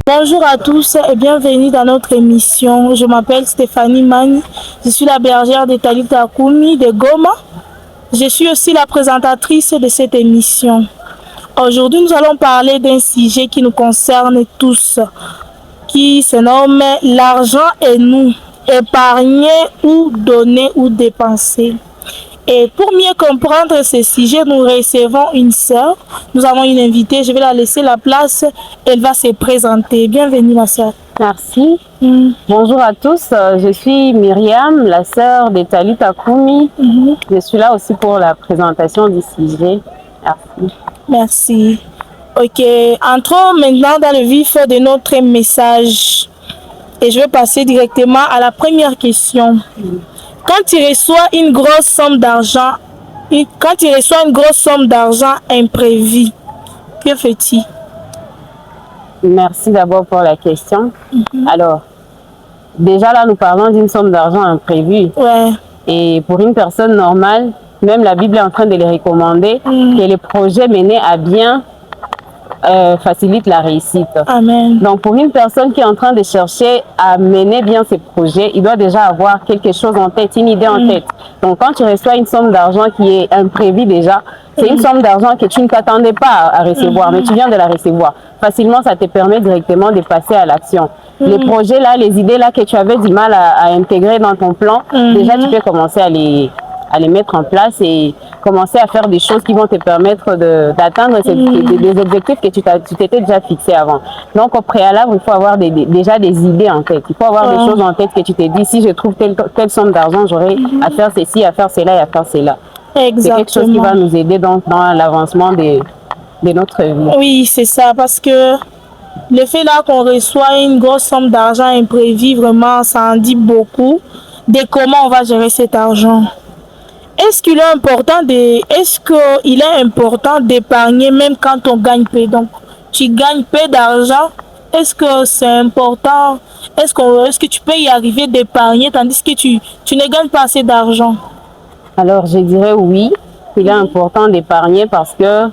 Bonjour à tous et bienvenue dans notre émission. Je m'appelle Stéphanie Magne. Je suis la bergère de Talita Kumi de Goma. Je suis aussi la présentatrice de cette émission. Aujourd'hui, nous allons parler d'un sujet qui nous concerne tous, qui se nomme l'argent et nous, épargner ou donner ou dépenser. Et pour mieux comprendre ce sujet, nous recevons une sœur. Nous avons une invitée. Je vais la laisser la place. Elle va se présenter. Bienvenue, ma sœur. Merci. Bonjour à tous. Je suis Myriam, la sœur de Talita Kumi. Je suis là aussi pour la présentation du sujet. Merci. Merci. Ok. Entrons maintenant dans le vif de notre message. Et je vais passer directement à la première question. Quand tu reçois une grosse somme d'argent, imprévue, que fais-tu? Merci d'abord pour la question. Alors, déjà là, nous parlons d'une somme d'argent imprévue. Ouais. Et pour une personne normale, même la Bible est en train de les recommander, que les projets menés à bien facilite la réussite. Amen. Donc pour une personne qui est en train de chercher à mener bien ses projets, il doit déjà avoir quelque chose en tête, une idée en tête. Donc quand tu reçois une somme d'argent qui est imprévue déjà, c'est une somme d'argent que tu ne t'attendais pas à recevoir, mais tu viens de la recevoir. Facilement, ça te permet directement de passer à l'action. Les projets là, les idées là que tu avais du mal à intégrer dans ton plan, déjà tu peux commencer à les mettre en place et commencer à faire des choses qui vont te permettre d'atteindre des objectifs que tu t'étais déjà fixé avant. Donc au préalable, il faut avoir déjà des idées en tête. Il faut avoir des choses en tête que tu t'es dit, si je trouve telle somme d'argent, j'aurai à faire ceci, à faire cela et à faire cela. Exactement. C'est quelque chose qui va nous aider donc dans l'avancement de notre vie. Oui, c'est ça, parce que le fait là qu'on reçoit une grosse somme d'argent imprévue, vraiment, ça en dit beaucoup de comment on va gérer cet argent. Est-ce qu'il est important d'épargner même quand on gagne peu? Donc, tu gagnes peu d'argent. Est-ce que c'est important? Est-ce que tu peux y arriver d'épargner tandis que tu ne gagnes pas assez d'argent? Alors, je dirais oui, il est important d'épargner parce que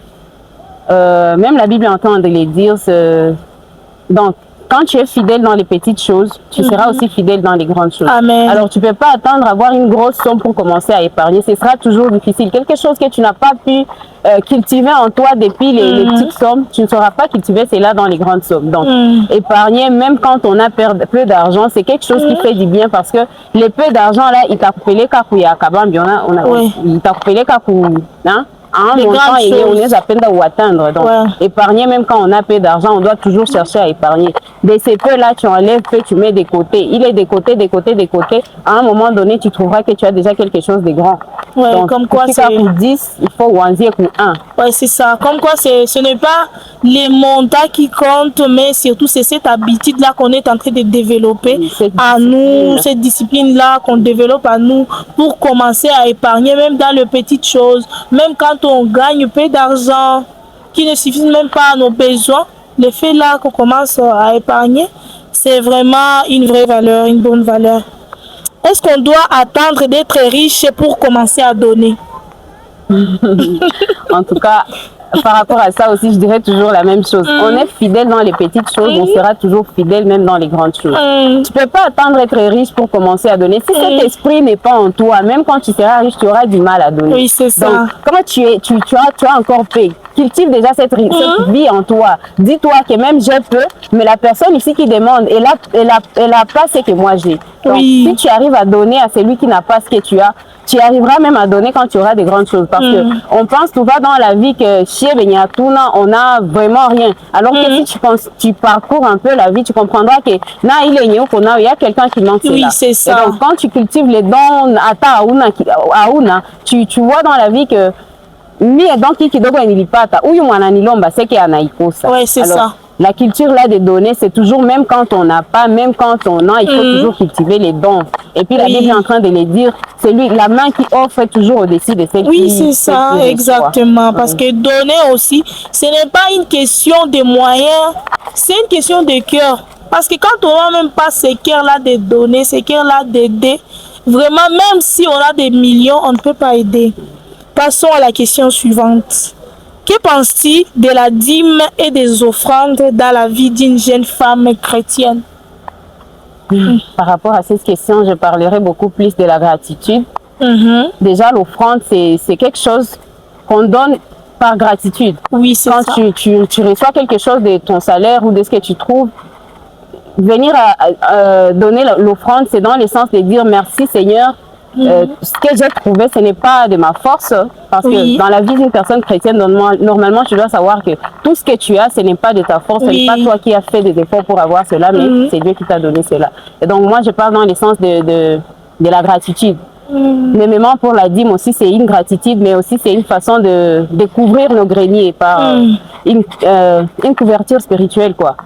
même la Bible est en train de le dire. Donc, quand tu es fidèle dans les petites choses, tu seras aussi fidèle dans les grandes choses. Amen. Alors, tu ne peux pas attendre d'avoir une grosse somme pour commencer à épargner. Ce sera toujours difficile. Quelque chose que tu n'as pas pu cultiver en toi depuis les petites sommes, tu ne sauras pas cultiver cela dans les grandes sommes. Donc, épargner, même quand on a peu d'argent, c'est quelque chose qui fait du bien parce que les peu d'argent, là, il t'a coupé les kakouya, il t'a coupé les kakouya, hein? Un montant on les appelle à atteindre. Donc, épargner, même quand on a peu d'argent, on doit toujours chercher à épargner. De ces peu-là, tu enlèves peu, tu mets de côté. Il est de côté, de côté, de côté. À un moment donné, tu trouveras que tu as déjà quelque chose de grand. Ouais, donc, comme quoi c'est pour 10, il faut wanzier pour 1. Ouais, c'est ça. Comme quoi ce n'est pas les montants qui comptent, mais surtout c'est cette habitude-là qu'on est en train de développer à nous, cette discipline-là qu'on développe à nous pour commencer à épargner, même dans les petites choses, même quand on gagne peu d'argent qui ne suffit même pas à nos besoins. Le fait là qu'on commence à épargner, c'est vraiment une vraie valeur, une bonne valeur. Est-ce qu'on doit attendre d'être riche pour commencer à donner? En tout cas, par rapport à ça aussi, je dirais toujours la même chose. On est fidèle dans les petites choses, on sera toujours fidèle même dans les grandes choses. Tu ne peux pas attendre d'être riche pour commencer à donner. Si cet esprit n'est pas en toi, même quand tu seras riche, tu auras du mal à donner. Oui, c'est ça. Donc, quand tu as encore paix, cultive déjà cette vie en toi. Dis-toi que même j'ai peu, mais la personne ici qui demande, elle a pas ce que moi j'ai. Donc, si tu arrives à donner à celui qui n'a pas ce que tu as, tu arriveras même à donner quand tu auras des grandes choses. Parce que on pense souvent dans la vie que chez Benyatuna, on n'a vraiment rien. Alors que si tu parcours un peu la vie, tu comprendras que il y a quelqu'un qui manque cela. Oui, c'est ça. Et donc, quand tu cultives les dons tu vois dans la vie que ouais, c'est ça. La culture là des données, c'est toujours, même quand on n'a pas, même quand on a, il faut toujours cultiver les dons. Et puis la Bible est en train de les dire, c'est la main qui offre toujours au-dessus de celle qui... Oui, c'est ça, exactement. Parce que donner aussi, ce n'est pas une question de moyens, c'est une question de cœur. Parce que quand on n'a même pas ce cœur-là de donner, ce cœur-là d'aider, vraiment, même si on a des millions, on ne peut pas aider. Passons à la question suivante. Que penses-tu de la dîme et des offrandes dans la vie d'une jeune femme chrétienne? Par rapport à cette question, je parlerai beaucoup plus de la gratitude. Déjà, l'offrande, c'est quelque chose qu'on donne par gratitude. Oui, c'est ça. Quand tu reçois quelque chose de ton salaire ou de ce que tu trouves, venir à donner l'offrande, c'est dans le sens de dire merci Seigneur. Ce que j'ai trouvé, ce n'est pas de ma force, parce que dans la vie d'une personne chrétienne, normalement, tu dois savoir que tout ce que tu as, ce n'est pas de ta force, ce n'est pas toi qui as fait des efforts pour avoir cela, mais c'est Dieu qui t'a donné cela. Et donc, moi, je parle dans le sens de la gratitude. Mais même pour la dîme aussi, c'est une gratitude, mais aussi c'est une façon de découvrir nos greniers par une couverture spirituelle, quoi.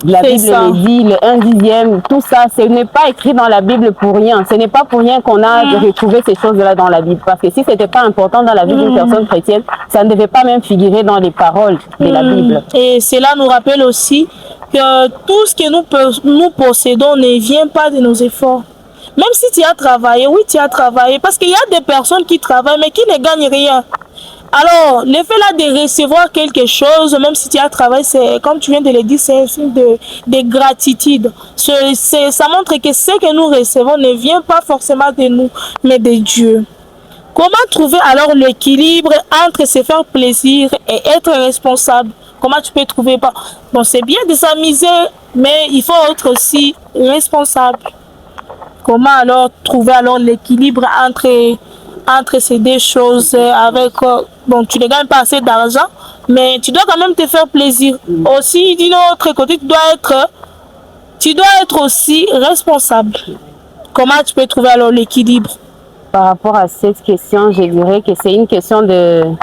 La Bible le dit, le 1/10, tout ça, ce n'est pas écrit dans la Bible pour rien. Ce n'est pas pour rien qu'on a retrouvé ces choses-là dans la Bible. Parce que si ce n'était pas important dans la vie d'une personne chrétienne, ça ne devait pas même figurer dans les paroles de la Bible. Et cela nous rappelle aussi que tout ce que nous possédons ne vient pas de nos efforts. Même si tu as travaillé, oui, tu as travaillé. Parce qu'il y a des personnes qui travaillent, mais qui ne gagnent rien. Alors, le fait là de recevoir quelque chose, même si tu as travaillé, c'est, comme tu viens de le dire, c'est un signe de gratitude. Ça montre que ce que nous recevons ne vient pas forcément de nous, mais de Dieu. Comment trouver alors l'équilibre entre se faire plaisir et être responsable? Comment tu peux trouver? Bon, c'est bien de s'amuser, mais il faut être aussi responsable. Comment alors trouver alors l'équilibre entre ces deux choses avec bon, tu ne gagnes pas assez d'argent, mais tu dois quand même te faire plaisir. Aussi, d'un autre côté, tu dois être aussi responsable. Comment tu peux trouver alors l'équilibre? Par rapport à cette question, je dirais que c'est une question de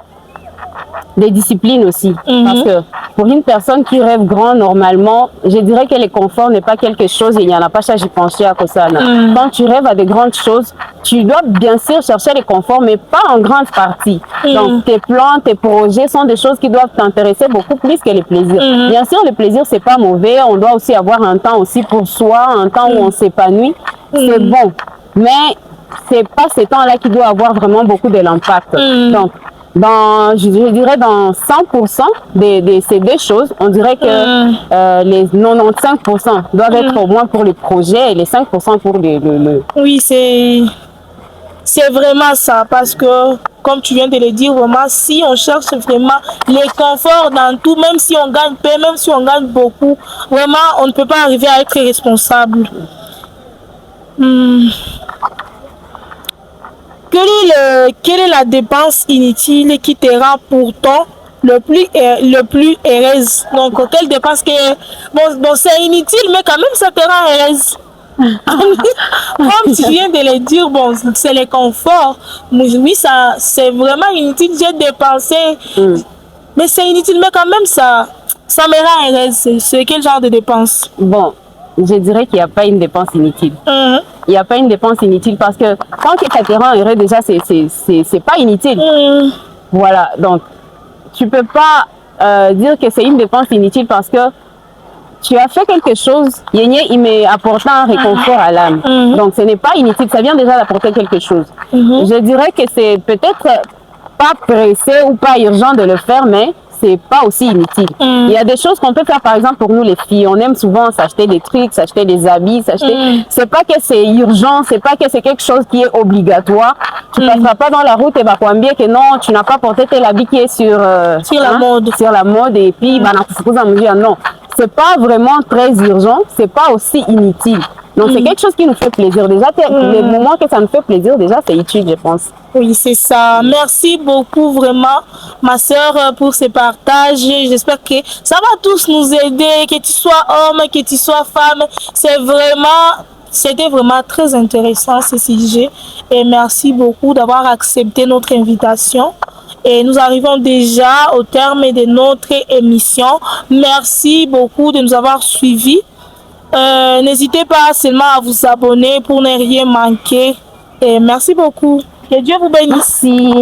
discipline aussi. Parce que pour une personne qui rêve grand, normalement, je dirais que le confort n'est pas quelque chose, il n'y en a pas ça, j'y pensais à ça. Quand tu rêves à de grandes choses, tu dois bien sûr chercher le confort, mais pas en grande partie. Donc tes plans, tes projets sont des choses qui doivent t'intéresser beaucoup plus que les plaisirs. Bien sûr, le plaisir, c'est pas mauvais, on doit aussi avoir un temps aussi pour soi, un temps où on s'épanouit, c'est bon. Mais c'est pas ce temps-là qui doit avoir vraiment beaucoup de l'impact. Donc, je dirais dans 100% de ces deux choses, on dirait que les 95% doivent être au moins pour le projet et les 5% pour le... Oui, c'est vraiment ça, parce que, comme tu viens de le dire, vraiment, si on cherche vraiment les conforts dans tout, même si on gagne peu, même si on gagne beaucoup, vraiment, on ne peut pas arriver à être responsable. Quelle est la dépense inutile qui te rend pourtant le plus heureuse? Donc, quelle dépense bon, c'est inutile, mais quand même, ça te rend heureuse. Comme tu viens de le dire, bon, c'est le confort. Oui, ça, c'est vraiment inutile. J'ai dépensé, mais c'est inutile, mais quand même, ça me rend heureuse. C'est quel genre de dépense? Bon, je dirais qu'il n'y a pas une dépense inutile. Il n'y a pas une dépense inutile parce que quand ça te rend heureux, déjà, c'est pas inutile. Voilà, donc tu peux pas dire que c'est une dépense inutile parce que tu as fait quelque chose, il m'est apportant un réconfort à l'âme. Donc ce n'est pas inutile, ça vient déjà d'apporter quelque chose. Je dirais que c'est peut-être pas pressé ou pas urgent de le faire, mais c'est pas aussi inutile. Il y a des choses qu'on peut faire, par exemple, pour nous les filles. On aime souvent s'acheter des trucs, s'acheter des habits, c'est pas que c'est urgent, c'est pas que c'est quelque chose qui est obligatoire. Tu passeras pas dans la route et va bien que non, tu n'as pas porté tel habit qui est sur la mode et puis non. C'est pas vraiment très urgent, c'est pas aussi inutile. Donc c'est quelque chose qui nous fait plaisir. Déjà, le moment que ça nous fait plaisir, déjà c'est utile, je pense. Oui, c'est ça. Merci beaucoup vraiment, ma soeur, pour ce partage. J'espère que ça va tous nous aider, que tu sois homme, que tu sois femme. C'était vraiment très intéressant ce sujet. Et merci beaucoup d'avoir accepté notre invitation. Et nous arrivons déjà au terme de notre émission. Merci beaucoup de nous avoir suivis. N'hésitez pas seulement à vous abonner pour ne rien manquer. Et merci beaucoup. Que Dieu vous bénisse. Merci.